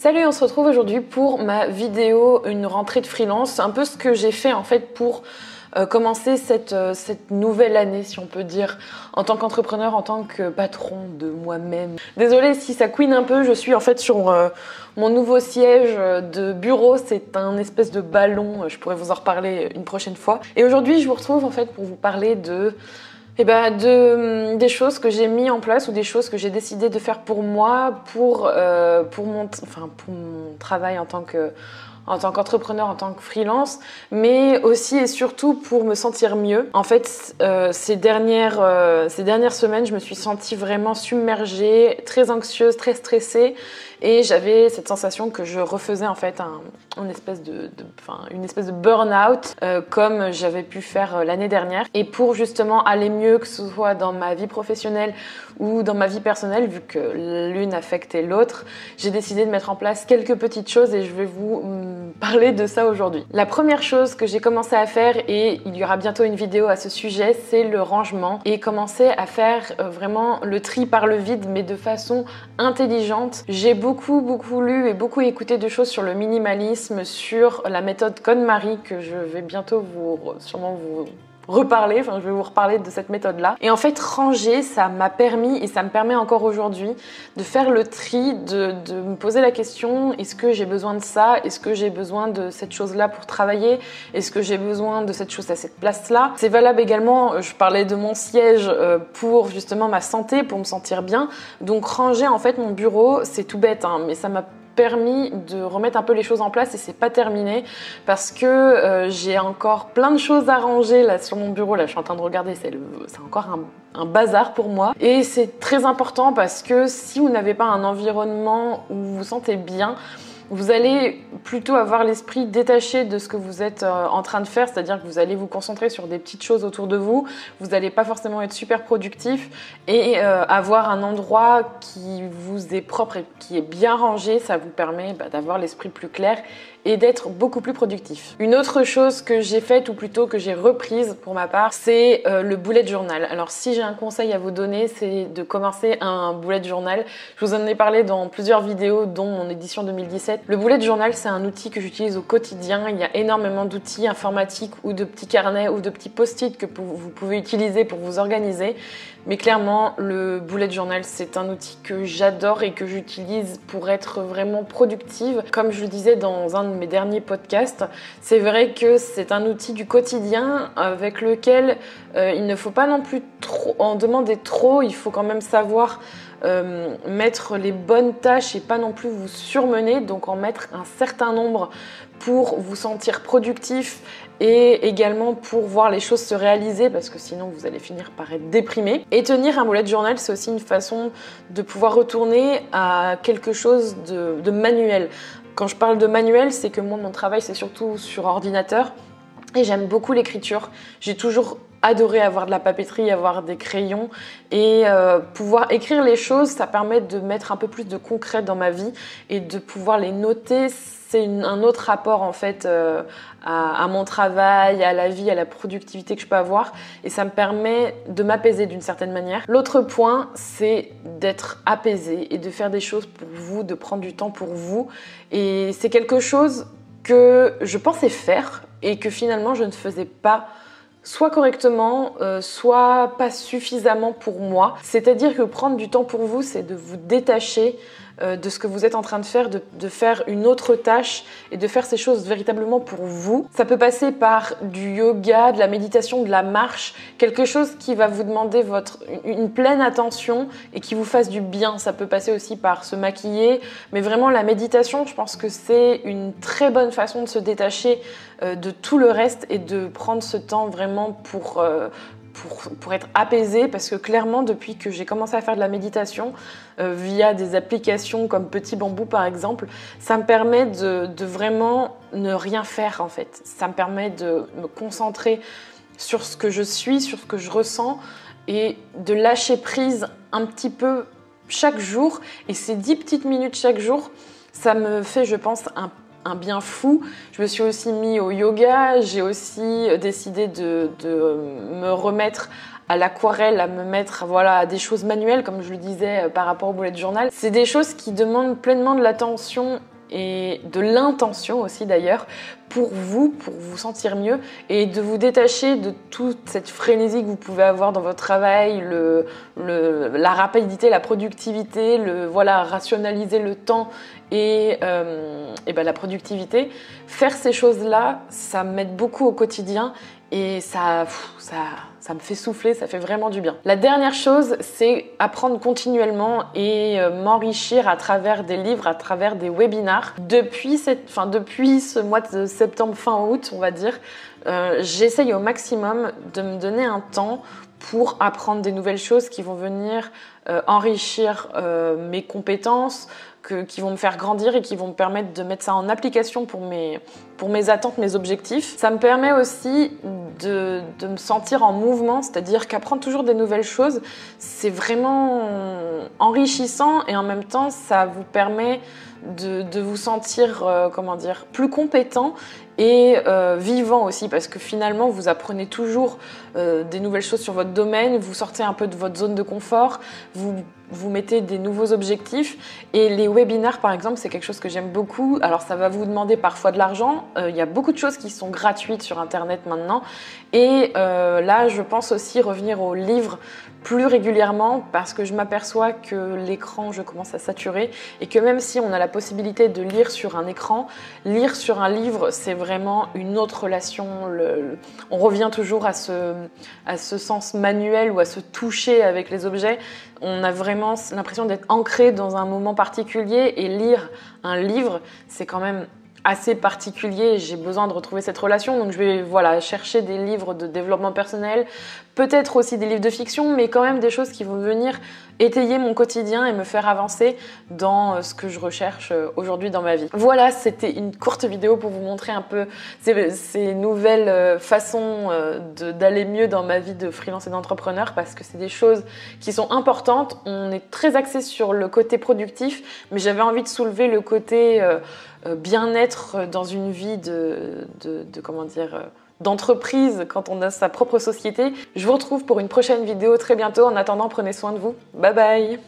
Salut, on se retrouve aujourd'hui pour ma vidéo, une rentrée de freelance. C'est un peu ce que j'ai fait en fait pour commencer cette nouvelle année, si on peut dire, en tant qu'entrepreneur, en tant que patron de moi-même. Désolée si ça couine un peu, je suis en fait sur mon nouveau siège de bureau. C'est un espèce de ballon, je pourrais vous en reparler une prochaine fois. Et aujourd'hui, je vous retrouve en fait pour vous parler des choses que j'ai mis en place ou des choses que j'ai décidé de faire pour moi, pour mon travail en tant qu'entrepreneur, en tant que freelance, mais aussi et surtout pour me sentir mieux. En fait, ces dernières semaines, je me suis sentie vraiment submergée, très anxieuse, très stressée, et j'avais cette sensation que je refaisais en fait une espèce de burn-out comme j'avais pu faire l'année dernière. Et pour justement aller mieux, que ce soit dans ma vie professionnelle ou dans ma vie personnelle, vu que l'une affectait l'autre, j'ai décidé de mettre en place quelques petites choses et je vais vous parler de ça aujourd'hui. La première chose que j'ai commencé à faire, et il y aura bientôt une vidéo à ce sujet, c'est le rangement et commencer à faire vraiment le tri par le vide, mais de façon intelligente. J'ai beaucoup lu et beaucoup écouté de choses sur le minimalisme, sur la méthode KonMari, que je vais bientôt sûrement vous reparler, je vais vous reparler de cette méthode-là. Et en fait, ranger, ça m'a permis, et ça me permet encore aujourd'hui, de faire le tri, de me poser la question, est-ce que j'ai besoin de ça? Est-ce que j'ai besoin de cette chose-là pour travailler? Est-ce que j'ai besoin de cette chose à cette place-là? C'est valable également, je parlais de mon siège pour justement ma santé, pour me sentir bien. Donc ranger en fait mon bureau, c'est tout bête, mais ça m'a permis de remettre un peu les choses en place, et c'est pas terminé parce que j'ai encore plein de choses à ranger là sur mon bureau. Là, je suis en train de regarder, c'est encore un bazar pour moi, et c'est très important parce que si vous n'avez pas un environnement où vous vous sentez bien, vous allez plutôt avoir l'esprit détaché de ce que vous êtes en train de faire, c'est-à-dire que vous allez vous concentrer sur des petites choses autour de vous, vous n'allez pas forcément être super productif, et avoir un endroit qui vous est propre et qui est bien rangé, ça vous permet d'avoir l'esprit plus clair et d'être beaucoup plus productif. Une autre chose que j'ai faite, ou plutôt que j'ai reprise pour ma part, c'est le bullet journal. Alors si j'ai un conseil à vous donner, c'est de commencer un bullet journal. Je vous en ai parlé dans plusieurs vidéos, dont mon édition 2017. Le bullet journal, c'est un outil que j'utilise au quotidien. Il y a énormément d'outils informatiques ou de petits carnets ou de petits post-it que vous pouvez utiliser pour vous organiser. Mais clairement, le bullet journal, c'est un outil que j'adore et que j'utilise pour être vraiment productive. Comme je le disais dans un de mes derniers podcasts, c'est vrai que c'est un outil du quotidien avec lequel il ne faut pas non plus en demander trop. Il faut quand même savoir mettre les bonnes tâches et pas non plus vous surmener, donc en mettre un certain nombre pour vous sentir productif et également pour voir les choses se réaliser, parce que sinon vous allez finir par être déprimé. Et tenir un bullet journal, c'est aussi une façon de pouvoir retourner à quelque chose de manuel. Quand je parle de manuel, c'est que moi, mon travail, c'est surtout sur ordinateur, et j'aime beaucoup l'écriture. J'ai toujours adoré avoir de la papeterie, avoir des crayons, et pouvoir écrire les choses, ça permet de mettre un peu plus de concret dans ma vie et de pouvoir les noter. C'est un autre rapport en fait à mon travail, à la vie, à la productivité que je peux avoir, et ça me permet de m'apaiser d'une certaine manière. L'autre point, c'est d'être apaisé et de faire des choses pour vous, de prendre du temps pour vous, et c'est quelque chose que je pensais faire et que finalement je ne faisais pas, soit correctement, soit pas suffisamment pour moi. C'est-à-dire que prendre du temps pour vous, c'est de vous détacher de ce que vous êtes en train de faire, de faire une autre tâche et de faire ces choses véritablement pour vous. Ça peut passer par du yoga, de la méditation, de la marche, quelque chose qui va vous demander une pleine attention et qui vous fasse du bien. Ça peut passer aussi par se maquiller, mais vraiment la méditation, je pense que c'est une très bonne façon de se détacher de tout le reste et de prendre ce temps vraiment pour être apaisé, parce que clairement, depuis que j'ai commencé à faire de la méditation via des applications comme Petit Bambou par exemple, ça me permet de vraiment ne rien faire en fait. Ça me permet de me concentrer sur ce que je suis, sur ce que je ressens, et de lâcher prise un petit peu chaque jour. Et ces 10 petites minutes chaque jour, ça me fait, je pense, un un bien fou. Je me suis aussi mis au yoga, j'ai aussi décidé de me remettre à l'aquarelle, à me mettre voilà, à des choses manuelles, comme je le disais par rapport au bullet journal. C'est des choses qui demandent pleinement de l'attention et de l'intention aussi d'ailleurs pour vous sentir mieux et de vous détacher de toute cette frénésie que vous pouvez avoir dans votre travail, la rapidité, la productivité, voilà, rationaliser le temps et ben, la productivité. Faire ces choses-là, ça m'aide beaucoup au quotidien et ça me fait souffler, ça fait vraiment du bien. La dernière chose, c'est apprendre continuellement et m'enrichir à travers des livres, à travers des webinars. Depuis ce mois de septembre, fin août, on va dire, j'essaye au maximum de me donner un temps pour apprendre des nouvelles choses qui vont venir enrichir mes compétences, qui vont me faire grandir et qui vont me permettre de mettre ça en application pour mes attentes, mes objectifs. Ça me permet aussi de me sentir en mouvement, c'est-à-dire qu'apprendre toujours des nouvelles choses, c'est vraiment enrichissant et en même temps, ça vous permet de vous sentir, plus compétent et vivant aussi, parce que finalement, vous apprenez toujours des nouvelles choses sur votre domaine, vous sortez un peu de votre zone de confort, vous mettez des nouveaux objectifs. Et les webinaires, par exemple, c'est quelque chose que j'aime beaucoup. Alors, ça va vous demander parfois de l'argent. Il y a beaucoup de choses qui sont gratuites sur Internet maintenant. Et là, je pense aussi revenir aux livres plus régulièrement parce que je m'aperçois que l'écran, je commence à saturer et que même si on a la possibilité de lire sur un écran, lire sur un livre, c'est vraiment une autre relation. On revient toujours à ce sens manuel ou à se toucher avec les objets. On a vraiment l'impression d'être ancré dans un moment particulier et lire un livre, c'est quand même assez particulier. J'ai besoin de retrouver cette relation, donc je vais chercher des livres de développement personnel, peut-être aussi des livres de fiction, mais quand même des choses qui vont venir étayer mon quotidien et me faire avancer dans ce que je recherche aujourd'hui dans ma vie. Voilà, c'était une courte vidéo pour vous montrer un peu ces nouvelles façons d'aller mieux dans ma vie de freelance et d'entrepreneur, parce que c'est des choses qui sont importantes. On est très axé sur le côté productif, mais j'avais envie de soulever le côté bien-être dans une vie d'entreprise quand on a sa propre société. Je vous retrouve pour une prochaine vidéo très bientôt. En attendant, prenez soin de vous. Bye bye!